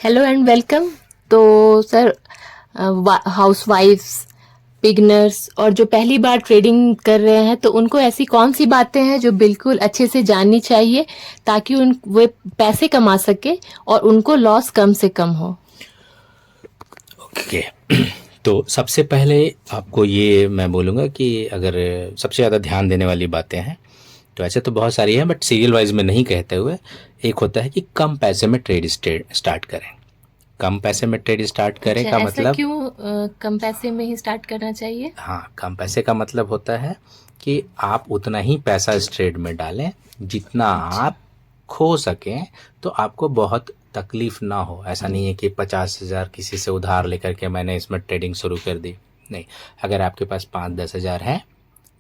Hello and welcome. तो sir, हाउसवाइफ्स, beginners और जो पहली बार ट्रेडिंग कर रहे हैं, तो उनको ऐसी कौन सी बातें हैं जो बिल्कुल अच्छे से जाननी चाहिए ताकि उन वे पैसे कमा सके और उनको लॉस कम से कम हो। ओके। तो सबसे पहले आपको ये मैं बोलूँगा कि अगर सबसे ज़्यादा ध्यान देने वाली बातें हैं तो ऐसे तो बहुत सारी हैं, बट सीरियल वाइज में नहीं कहते हुए एक होता है कि कम पैसे में ट्रेड स्टार्ट करें। कम पैसे में ट्रेड स्टार्ट करें अच्छा, का ऐसा मतलब, क्यों कम पैसे में ही स्टार्ट करना चाहिए? हाँ, कम पैसे का मतलब होता है कि आप उतना ही पैसा इस ट्रेड में डालें जितना अच्छा। आप खो सकें, तो आपको बहुत तकलीफ ना हो। ऐसा नहीं है कि 50,000 किसी से उधार लेकर के मैंने इसमें ट्रेडिंग शुरू कर दी। नहीं, अगर आपके पास 5-10 हज़ार है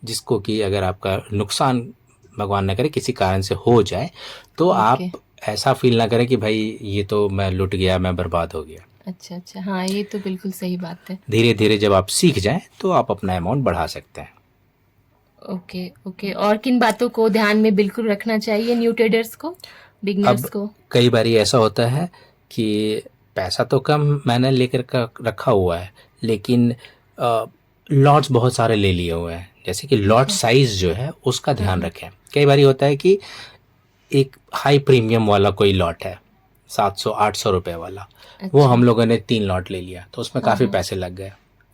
जिसको कि अगर आपका नुकसान भगवान न करे किसी कारण से हो जाए, तो आप ओके। ऐसा फील ना करें कि भाई ये तो मैं लुट गया, मैं बर्बाद हो गया। अच्छा अच्छा, हाँ, ये तो बिल्कुल सही बात है। धीरे धीरे जब आप सीख जाएं तो आप अपना अमाउंट बढ़ा सकते हैं। ओके ओके, और किन बातों को ध्यान में बिल्कुल रखना चाहिए न्यू ट्रेडर्स को, बिगनर्स अब को? कई बारी ऐसा होता है कि पैसा तो कम मैंने लेकर का रखा हुआ है, लेकिन लॉट्स बहुत सारे ले लिए हुए हैं। जैसे कि लॉट अच्छा। साइज जो है उसका हाँ ध्यान हाँ। रखें। कई बारी होता है कि एक हाई प्रीमियम वाला कोई लॉट है, 700-800 रुपये वाला, वो अच्छा। हम लोगों ने 3 लॉट ले लिया तो उसमें हाँ काफ़ी हाँ। पैसे लग गए।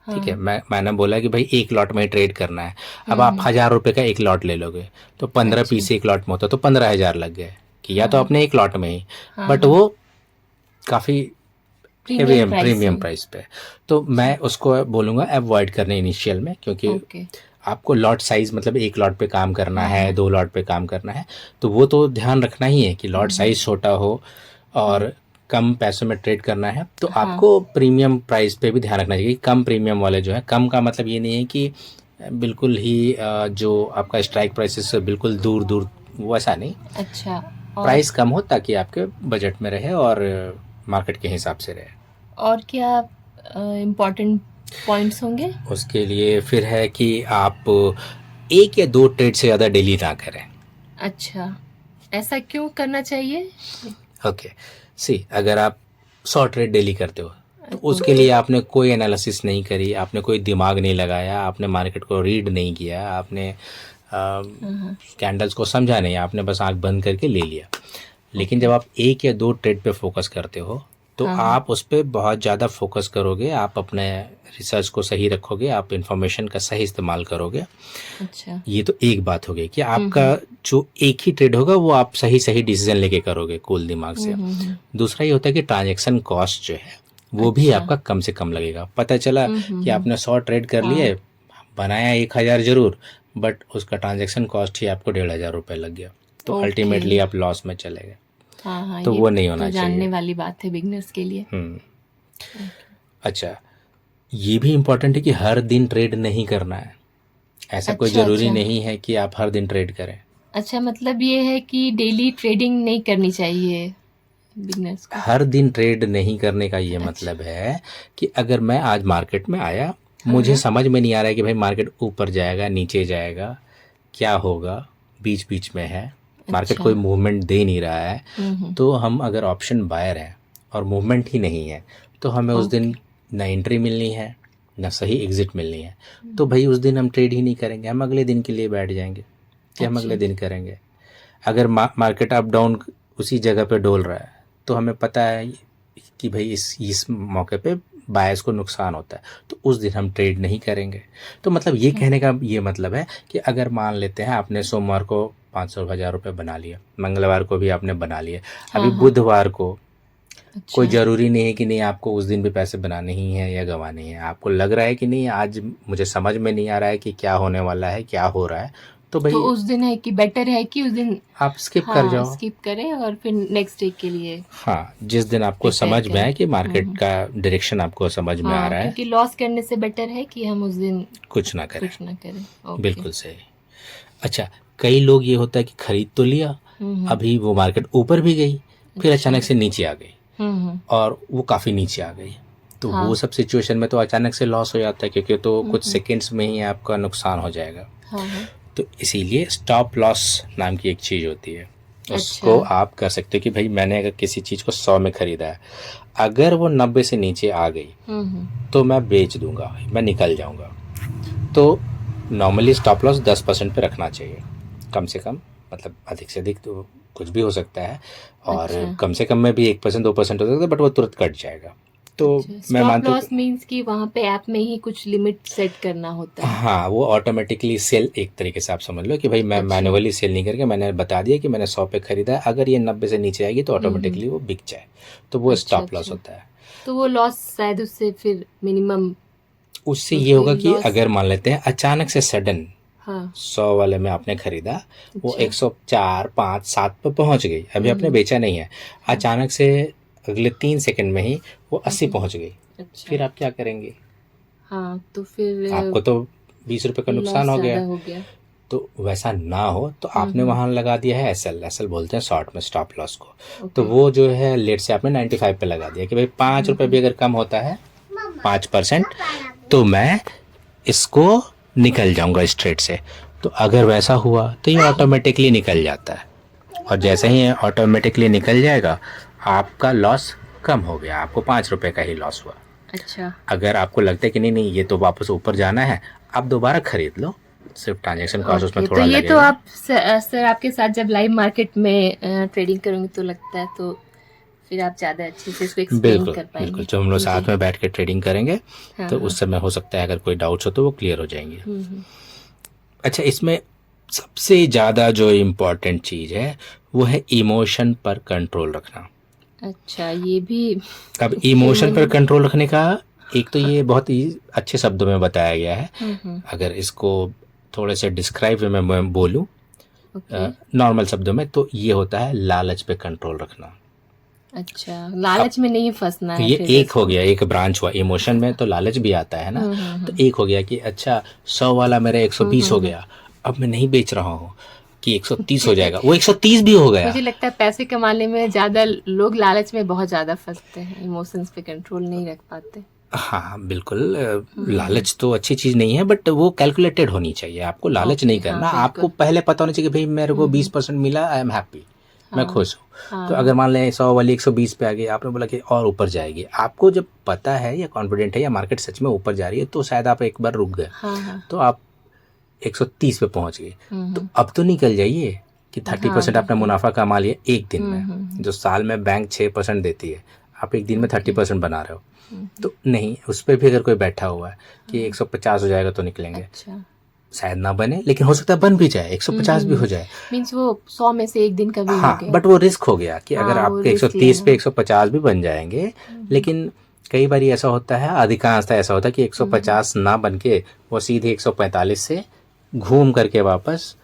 हाँ ठीक है, हाँ। मैंने बोला कि भाई एक लॉट में ही ट्रेड करना है। अब आप हम्म। 1,000 रुपये का एक लॉट ले लोगे तो 15 अच्छा। पीस एक लॉट में होता तो 15,000 लग गए, कि या तो हाँ अपने एक लॉट में ही, हाँ। बट हाँ, वो काफ़ी हेवी प्रीमियम प्राइस प्रीमियम में। प्राइस पे। तो अच्छा। मैं उसको बोलूँगा अवॉइड करने इनिशियल में, क्योंकि ओके। आपको लॉट साइज़ मतलब एक लॉट पे काम करना हाँ है, हाँ। 2 लॉट पे काम करना है, तो वो तो ध्यान रखना ही है कि लॉट साइज़ छोटा हो और कम पैसों में ट्रेड करना है। तो हाँ। आपको प्रीमियम प्राइस पे भी ध्यान रखना चाहिए। कम प्रीमियम वाले जो है, कम का मतलब ये नहीं है कि बिल्कुल ही जो आपका स्ट्राइक प्राइसेस से बिल्कुल दूर दूर, वो ऐसा नहीं। अच्छा। और प्राइस कम हो ताकि आपके बजट में रहे और मार्केट के हिसाब से रहे। और क्या इम्पोर्टेंट पॉइंट्स होंगे? उसके लिए फिर है कि आप एक या दो ट्रेड से ज़्यादा डेली ना करें। अच्छा, ऐसा क्यों करना चाहिए? ओके, सी, अगर आप 100 ट्रेड डेली करते हो तो उसके ओके। लिए आपने कोई एनालिसिस नहीं करी, आपने कोई दिमाग नहीं लगाया, आपने मार्केट को रीड नहीं किया, आपने हाँ हाँ। कैंडल्स को समझा नहीं, आपने बस आंख बंद करके ले लिया। लेकिन ओके। जब आप एक या दो ट्रेड पे फोकस करते हो तो हाँ हाँ। आप उस पर बहुत ज़्यादा फोकस करोगे, आप अपने रिसर्च को सही रखोगे, आप इन्फॉर्मेशन का सही इस्तेमाल करोगे। अच्छा। ये तो एक बात हो गई कि आपका जो एक ही ट्रेड होगा वो आप सही सही डिसीजन लेके करोगे कूल दिमाग से। हम्म। दूसरा ये होता है कि ट्रांजैक्शन कॉस्ट जो है वो भी अच्छा। आपका कम से कम लगेगा। पता चला कि आपने 100 ट्रेड कर हाँ। लिए, बनाया 1,000 जरूर, बट उसका ट्रांजैक्शन कॉस्ट ही आपको 1,500 रुपये लग गया, तो ओके। अल्टीमेटली आप लॉस में चले गए। हाँ हाँ, तो ये वो नहीं तो होना जानने चाहिए। वाली बात है बिगनर्स के लिए। अच्छा, ये भी इम्पोर्टेंट है कि हर दिन ट्रेड नहीं करना है। ऐसा कोई अच्छा ज़रूरी अच्छा। नहीं है कि आप हर दिन ट्रेड करें। अच्छा, मतलब ये है कि डेली ट्रेडिंग नहीं करनी चाहिए बिगनर्स को? हर दिन ट्रेड नहीं करने का ये अच्छा। मतलब है कि अगर मैं आज मार्केट में आया, हाँ मुझे हाँ। समझ में नहीं आ रहा है कि भाई मार्केट ऊपर जाएगा नीचे जाएगा, क्या होगा, बीच बीच में है, मार्केट अच्छा। कोई मूवमेंट दे नहीं रहा है, हम्म। तो हम अगर ऑप्शन बायर हैं और मूवमेंट ही नहीं है, तो हमें उस ओके। दिन ना एंट्री मिलनी है ना सही एग्जिट मिलनी है। तो भाई उस दिन हम ट्रेड ही नहीं करेंगे, हम अगले दिन के लिए बैठ जाएंगे कि हम अच्छा अगले दिन अच्छा। करेंगे। अगर मार्केट अप डाउन उसी जगह पे डोल रहा है तो हमें पता है कि भाई इस मौके पे बायर्स को नुकसान होता है, तो उस दिन हम ट्रेड नहीं करेंगे। तो मतलब ये कहने का ये मतलब है कि अगर मान लेते हैं आपने सोमवार को 500-1,000 रुपये बना लिए, मंगलवार को भी आपने बना लिए, हाँ अभी हाँ। बुधवार को कोई अच्छा। ज़रूरी नहीं है कि नहीं आपको उस दिन भी पैसे बनाने ही हैं या गंवाने ही हैं। आपको लग रहा है कि नहीं आज मुझे समझ में नहीं आ रहा है कि क्या होने वाला है, क्या हो रहा है, तो तो भाई उस दिन है कि बेटर है कि उस दिन आप स्किप कर हाँ जाओ। स्किप करें और फिर नेक्स्ट डे के लिए हाँ, जिस दिन आपको प्रिपेयर समझ में करें। आए कि मार्केट का डायरेक्शन आपको समझ में आ हाँ, रहा है, क्योंकि लॉस करने से बेटर है कि हम उस दिन कुछ ना करें। कुछ ना करें। ओके। बिल्कुल सही। अच्छा, कई लोग ये होता है कि खरीद तो लिया, अभी वो मार्केट ऊपर भी गई, फिर अच्छा। अचानक से नीचे आ गई हम्म। और वो काफ़ी नीचे आ गई, तो वो हाँ। सब सिचुएशन में तो अचानक से लॉस हो जाता है, क्योंकि तो कुछ सेकेंड्स में ही आपका नुकसान हो जाएगा। हाँ हाँ। तो इसीलिए स्टॉप लॉस नाम की एक चीज़ होती है उसको आप कर सकते हो कि भाई मैंने अगर किसी चीज़ को 100 में खरीदा है, अगर वो 90 से नीचे आ गई तो मैं बेच दूंगा, मैं निकल जाऊंगा। तो नॉर्मली स्टॉप लॉस 10% पे रखना चाहिए कम से कम, मतलब अधिक से अधिक तो कुछ भी हो सकता है, और अच्छा। कम से कम में भी 1% 2% हो सकता है, बट वो तुरंत कट जाएगा। तो मैं स्टॉप मानता हूँ लॉस मींस कि वहां पे ऐप में ही कुछ लिमिट सेट करना होता है। हाँ, वो ऑटोमेटिकली सेल, एक तरीके से आप समझ लो कि भाई मैं अच्छा। मैनुअली सेल नहीं करके मैंने बता दिया कि मैंने 100 पे खरीदा है, अगर ये 90 से नीचे आएगी तो ऑटोमेटिकली वो बिक जाए, तो वो अच्छा स्टॉप लॉस अच्छा, होता है। तो वो लॉस शायद उससे फिर मिनिमम उससे तो ये होगा फिर कि लॉस। अगर मान लेते हैं अचानक से सडन हाँ 100 वाले में आपने खरीदा, वो अच्छा 104 5 7 पे पहुंच गई, अभी आपने बेचा नहीं है, अचानक से अगले 3 सेकंड में ही वो 80 पहुंच गई, अच्छा। फिर आप क्या करेंगे? हाँ तो फिर आपको तो 20 रुपये का नुकसान लॉस हो ज्यादा गया। हो गया। तो वैसा ना हो तो आपने वहाँ लगा दिया है एसएल, एसएल बोलते हैं शॉर्ट में स्टॉप लॉस को। तो ओके। वो जो है लेट से आपने 95 पे लगा दिया कि भाई 5 रुपये भी अगर कम होता है 5%, तो मैं इसको निकल जाऊंगा स्ट्रेट से। तो अगर वैसा हुआ तो ये ऑटोमेटिकली निकल जाता है, और जैसे ही ये ऑटोमेटिकली निकल जाएगा आपका लॉस कम हो गया, आपको 5 रुपये का ही लॉस हुआ। अच्छा अगर आपको लगता है कि नहीं नहीं ये तो वापस ऊपर जाना है, आप दोबारा खरीद लो, सिर्फ ट्रांजैक्शन कॉस्ट उसमें ओके, तो थोड़ा ये लगेगा। तो आप सर आपके साथ जब लाइव मार्केट में ट्रेडिंग करोगे तो लगता है तो फिर आप ज़्यादा अच्छे से इसको एक्सप्लेन बिल्कुल कर पाएंगे। बिल्कुल, जब हम लोग साथ जी। में बैठ के ट्रेडिंग करेंगे हाँ तो हाँ। उस समय हो सकता है अगर कोई डाउट्स हो तो वो क्लियर हो जाएंगे। अच्छा, इसमें सबसे ज़्यादा जो इम्पोर्टेंट चीज़ है वो है इमोशन पर कंट्रोल रखना। अच्छा ये भी अब ये इमोशन पर मैंने कंट्रोल रखने का एक तो ये बहुत ही अच्छे शब्दों में बताया गया है। अगर इसको थोड़े से डिस्क्राइब में मैं बोलूँ ओके। नॉर्मल शब्दों में, तो ये होता है लालच पे कंट्रोल रखना। अच्छा लालच में नहीं फंसना है ये फिर एक हो इसको। गया, एक ब्रांच हुआ, इमोशन में तो लालच भी आता है ना। तो एक हो गया कि अच्छा 100 वाला मेरा 120 हो गया, अब मैं नहीं बेच रहा हूँ कि 130 हो जाएगा, वो 130 भी हो गया। मुझे लगता है पैसे कमाने में ज़्यादा लोग लालच में बहुत ज़्यादा फंसते हैं, इमोशंस पे कंट्रोल नहीं रख पाते। हाँ बिल्कुल, लालच तो अच्छी चीज़ नहीं है, बट वो कैलकुलेटेड होनी चाहिए, आपको लालच नहीं ओके, हाँ, करना। आपको बिल्कुल। पहले पता होना चाहिए कि भाई मेरे को 20% मिला, आई एम हैप्पी, मैं खुश हूँ। हाँ तो अगर मान लें 100 वाली 120 पे आ गई, आपने बोला कि और ऊपर जाएगी, आपको जब पता है या कॉन्फिडेंट है या मार्केट सच में ऊपर जा रही है, तो शायद आप एक बार रुक गए, हाँ तो आप 130 पे पहुंच गए, तो अब तो निकल जाइए कि 30% आपने मुनाफा कमा लिया एक दिन में। जो साल में बैंक 6% देती है, आप एक दिन में 30% बना रहे हो। तो नहीं, उस पर भी अगर कोई बैठा हुआ है कि 150 हो जाएगा तो निकलेंगे, अच्छा शायद ना बने, लेकिन हो सकता है बन भी जाए, 150 भी हो जाए। मीन्स वो 100 में से एक दिन का भी हो हाँ, गया। बट वो रिस्क हो गया कि अगर हाँ, वो आपके रिस्क 130 पे लेना। 150 भी बन जाएंगे, लेकिन कई बार ऐसा होता है, अधिकांशतः ऐसा होता है कि 150 ना बन के वो सीधे 145 से घूम करके वापस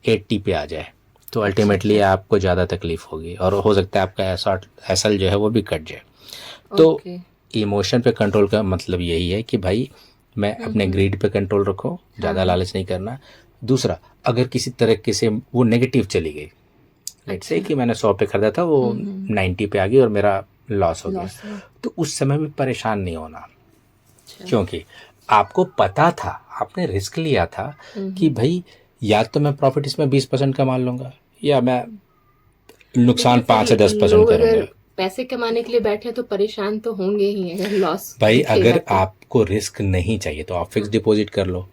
80 पे आ जाए, तो अल्टीमेटली आपको ज़्यादा तकलीफ होगी, और हो सकता है आपका एसल जो है वो भी कट जाए। तो ओके। इमोशन पे कंट्रोल का मतलब यही है कि भाई मैं अपने ग्रीड पे कंट्रोल रखो, ज़्यादा लालच नहीं करना। दूसरा, अगर किसी तरीके से वो नेगेटिव चली गई, लेट्स से कि मैंने 100 पे खरीदा था, वो 90 पे आ गई और मेरा लॉस हो गया, तो उस समय भी परेशान नहीं होना, क्योंकि आपको पता था, आपने रिस्क लिया था कि भाई या तो मैं प्रॉफिट इसमें 20% कमा लूंगा, या मैं नुकसान 5 से 10% लोग करूंगा। अगर पैसे कमाने के लिए बैठे तो परेशान तो होंगे ही अगर लॉस भाई दिखेगा अगर तो। आपको रिस्क नहीं चाहिए तो आप फिक्स डिपॉजिट कर लो,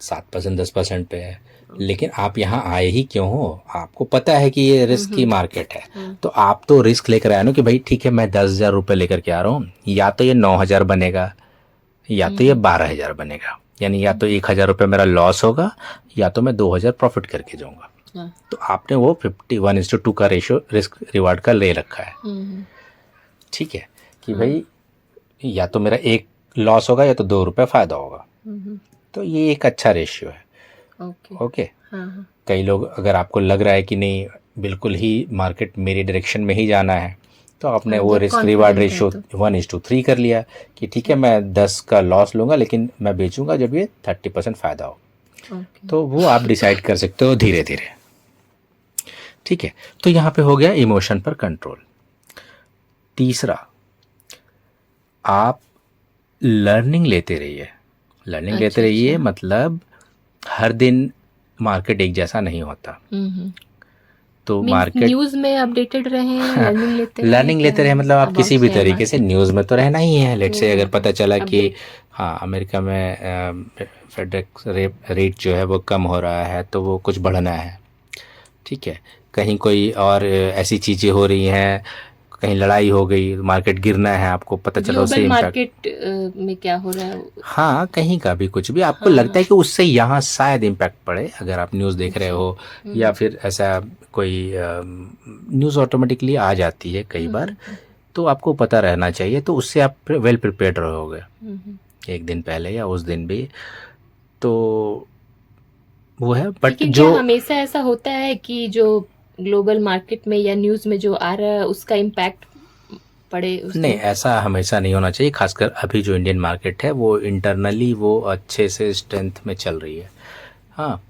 7% 10% पे है, लेकिन आप यहाँ आए ही क्यों हो? आपको पता है कि ये रिस्क की मार्केट है, तो आप तो रिस्क लेकर आए ना कि भाई ठीक है मैं 10,000 रुपये लेकर के आ रहा हूँ, या तो ये 9,000 बनेगा या तो ये 12,000 बनेगा, यानी या तो 1,000 रुपये मेरा लॉस होगा या तो मैं 2,000 प्रॉफिट करके जाऊंगा। तो आपने वो 51:2 का रेशियो रिस्क रिवार्ड का ले रखा है, ठीक है, कि भाई या तो मेरा एक लॉस होगा या तो 2 रुपये फ़ायदा होगा। तो ये एक अच्छा रेशियो है। ओके। कई लोग, अगर आपको लग रहा है कि नहीं बिल्कुल ही मार्केट मेरी डायरेक्शन में ही जाना है, तो आपने वो रिस्क रिवार्ड रेशियो 1:3 कर लिया कि ठीक है मैं 10 का लॉस लूँगा लेकिन मैं बेचूंगा जब ये 30% फ़ायदा हो। तो वो आप डिसाइड कर सकते हो धीरे धीरे, ठीक है। तो यहाँ पे हो गया इमोशन पर कंट्रोल। तीसरा, आप लर्निंग लेते रहिए। लर्निंग लेते रहिए मतलब हर दिन मार्केट एक जैसा नहीं होता, तो मीन्स मार्केट न्यूज में अपडेटेड रहे, लर्निंग लेते रहे, लर्निंग लेते रहे, मतलब आप about किसी भी शेयर तरीके से न्यूज़ में तो रहना ही है। लेट से अगर पता चला कि अपडेट। हाँ अमेरिका में फेडेक्स रेट जो है वो कम हो रहा है तो वो कुछ बढ़ना है, ठीक है। कहीं कोई और ऐसी चीज़ें हो रही हैं, कहीं लड़ाई हो गई, मार्केट गिरना है, आपको पता चला उससे ग्लोबल इम्पैक्ट, मार्केट में क्या हो रहा है। हाँ कहीं का भी कुछ भी आपको हाँ लगता हाँ है कि उससे यहाँ शायद इम्पैक्ट पड़े, अगर आप न्यूज़ देख रहे जी। हो या फिर ऐसा कोई न्यूज़ ऑटोमेटिकली आ जाती है कई बार, तो आपको पता रहना चाहिए, तो उससे आप वेल प्रिपेयर्ड रहोगे एक दिन पहले या उस दिन भी, तो वो है। बट लेकिन जो क्या हमेशा ऐसा होता है कि जो ग्लोबल मार्केट में या न्यूज में जो आ रहा है उसका इम्पैक्ट पड़े उस नहीं, दिन? ऐसा हमेशा नहीं होना चाहिए, खासकर अभी जो इंडियन मार्केट है वो इंटरनली वो अच्छे से स्ट्रेंथ में चल रही है। हाँ,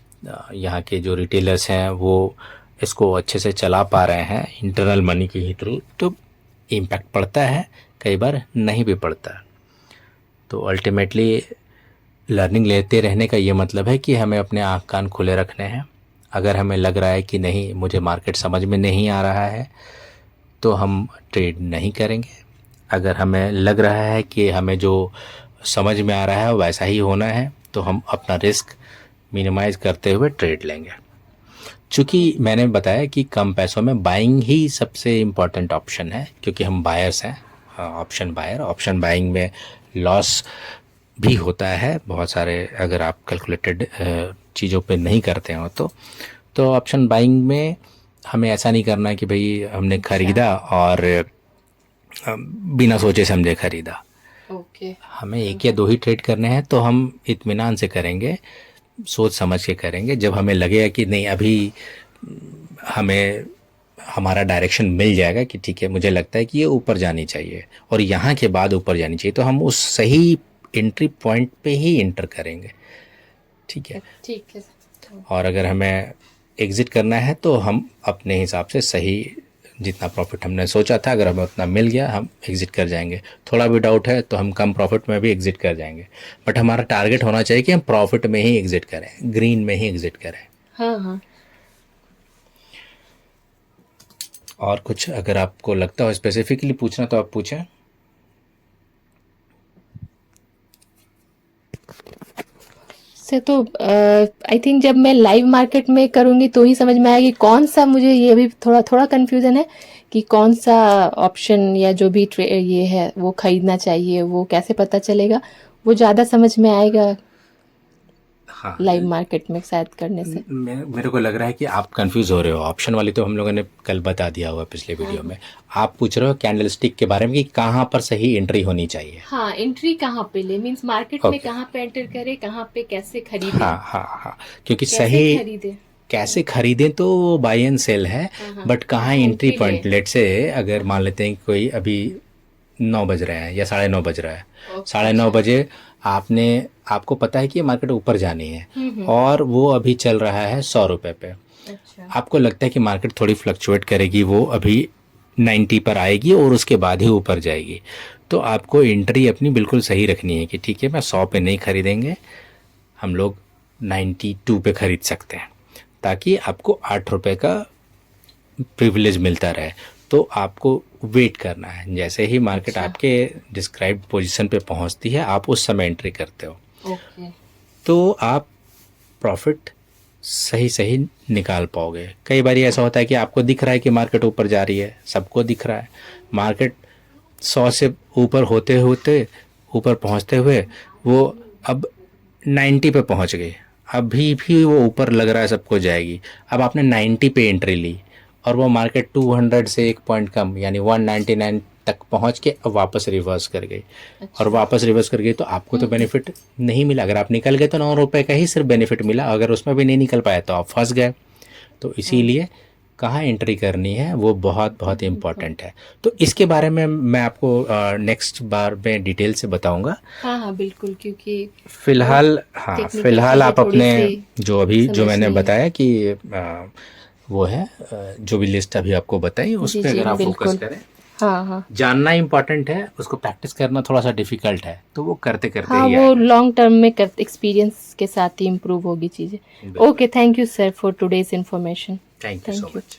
यहाँ के जो रिटेलर्स हैं वो इसको अच्छे से चला पा रहे हैं इंटरनल मनी के ही थ्रू, तो इम्पैक्ट पड़ता है, कई बार नहीं भी पड़ता। तो अल्टीमेटली लर्निंग लेते रहने का ये मतलब है कि हमें अपने आँख कान खुले रखने हैं। अगर हमें लग रहा है कि नहीं मुझे मार्केट समझ में नहीं आ रहा है तो हम ट्रेड नहीं करेंगे। अगर हमें लग रहा है कि हमें जो समझ में आ रहा है वैसा ही होना है तो हम अपना रिस्क मिनिमाइज़ करते हुए ट्रेड लेंगे। चूँकि मैंने बताया कि कम पैसों में बाइंग ही सबसे इम्पॉर्टेंट ऑप्शन है, क्योंकि हम बायर्स हैं, ऑप्शन बायर। ऑप्शन बाइंग में लॉस भी होता है बहुत सारे, अगर आप कैलकुलेटेड चीज़ों पे नहीं करते हो तो ऑप्शन बाइंग में हमें ऐसा नहीं करना है कि भाई हमने ख़रीदा और बिना सोचे समझे ख़रीदा। ओके। हमें एक या दो ही ट्रेड करने हैं तो हम इत्मीनान से करेंगे, सोच समझ के करेंगे। जब हमें लगेगा कि नहीं अभी हमें हमारा डायरेक्शन मिल जाएगा कि ठीक है मुझे लगता है कि ये ऊपर जानी चाहिए और यहाँ के बाद ऊपर जानी चाहिए, तो हम उस सही एंट्री पॉइंट पे ही इंटर करेंगे, ठीक है। ठीक है। और अगर हमें एग्ज़िट करना है तो हम अपने हिसाब से सही, जितना प्रॉफिट हमने सोचा था अगर हमें उतना मिल गया हम एग्ज़िट कर जाएंगे। थोड़ा भी डाउट है तो हम कम प्रॉफिट में भी एग्ज़िट कर जाएंगे, बट हमारा टारगेट होना चाहिए कि हम प्रॉफिट में ही एग्ज़िट करें, ग्रीन में ही एग्ज़िट करें। हाँ हाँ। और कुछ अगर आपको लगता हो स्पेसिफिकली पूछना तो आप पूछें। से तो आई थिंक जब मैं लाइव मार्केट में करूँगी तो ही समझ में आएगी कौन सा, मुझे ये भी थोड़ा थोड़ा कन्फ्यूज़न है कि कौन सा ऑप्शन या जो भी ये है वो खरीदना चाहिए, वो कैसे पता चलेगा, वो ज़्यादा समझ में आएगा हाँ, लाइव मार्केट में शायद करने से। मेरे को लग रहा है कि आप कंफ्यूज हो रहे हो। ऑप्शन वाली तो हम लोगों ने कल बता दिया हुआ पिछले वीडियो में। आप पूछ रहे हो कैंडलस्टिक के बारे में कि कहाँ पर सही एंट्री होनी चाहिए। हाँ, एंट्री कहाँ पे ले, मीन्स मार्केट में कहाँ पे एंटर करे, कहाँ पे कैसे खरीदे, हाँ हाँ हाँ, क्योंकि कैसे सही खरीदे, कैसे खरीदें तो वो बाई एंड सेल है, बट कहाँ एंट्री पॉइंट। लेट से अगर मान लेते हैं कि कोई अभी 9 बज रहे हैं या 9:30 बज रहा है, 9:30 बजे आपको पता है कि ये मार्केट ऊपर जानी है और वो अभी चल रहा है 100 रुपये पे। आपको लगता है कि मार्केट थोड़ी फ्लक्चुएट करेगी, वो अभी 90 पर आएगी और उसके बाद ही ऊपर जाएगी, तो आपको एंट्री अपनी बिल्कुल सही रखनी है कि ठीक है मैं 100 पे नहीं खरीदेंगे, हम लोग 92 पे खरीद सकते हैं, ताकि आपको 8 रुपये का प्रिविलेज मिलता रहे। तो आपको वेट करना है, जैसे ही मार्केट आपके डिस्क्राइब्ड पोजीशन पे पहुंचती है आप उस समय एंट्री करते हो, तो आप प्रॉफिट सही निकाल पाओगे। कई बार ऐसा होता है कि आपको दिख रहा है कि मार्केट ऊपर जा रही है, सबको दिख रहा है, मार्केट 100 से ऊपर होते होते ऊपर पहुंचते हुए वो अब 90 पे पहुंच गई, अभी भी वो ऊपर लग रहा है सबको जाएगी। अब आपने 90 पे एंट्री ली और वो मार्केट 200 से 1 पॉइंट कम यानी 199 तक पहुंच के अब वापस रिवर्स कर गई। और वापस रिवर्स कर गई तो आपको तो बेनिफिट नहीं मिला। अगर आप निकल गए तो 9 रुपये का ही सिर्फ बेनिफिट मिला, अगर उसमें भी नहीं निकल पाया तो आप फंस गए। तो इसीलिए कहाँ एंट्री करनी है वो बहुत इम्पॉर्टेंट है। तो इसके बारे में मैं आपको नेक्स्ट बार में डिटेल से बताऊंगा। हाँ बिल्कुल, क्योंकि फिलहाल आप अपने जो मैंने बताया कि वो है जो भी लिस्ट अभी आपको बताई उस पर अगर आप फोकस करें। हाँ, जानना इम्पोर्टेंट है, उसको प्रैक्टिस करना थोड़ा सा डिफिकल्ट है, तो वो करते ही वो लॉन्ग टर्म में एक्सपीरियंस के साथ ही इम्प्रूव होगी चीज़ें। Okay, thank you sir for today's information. Thank you so much.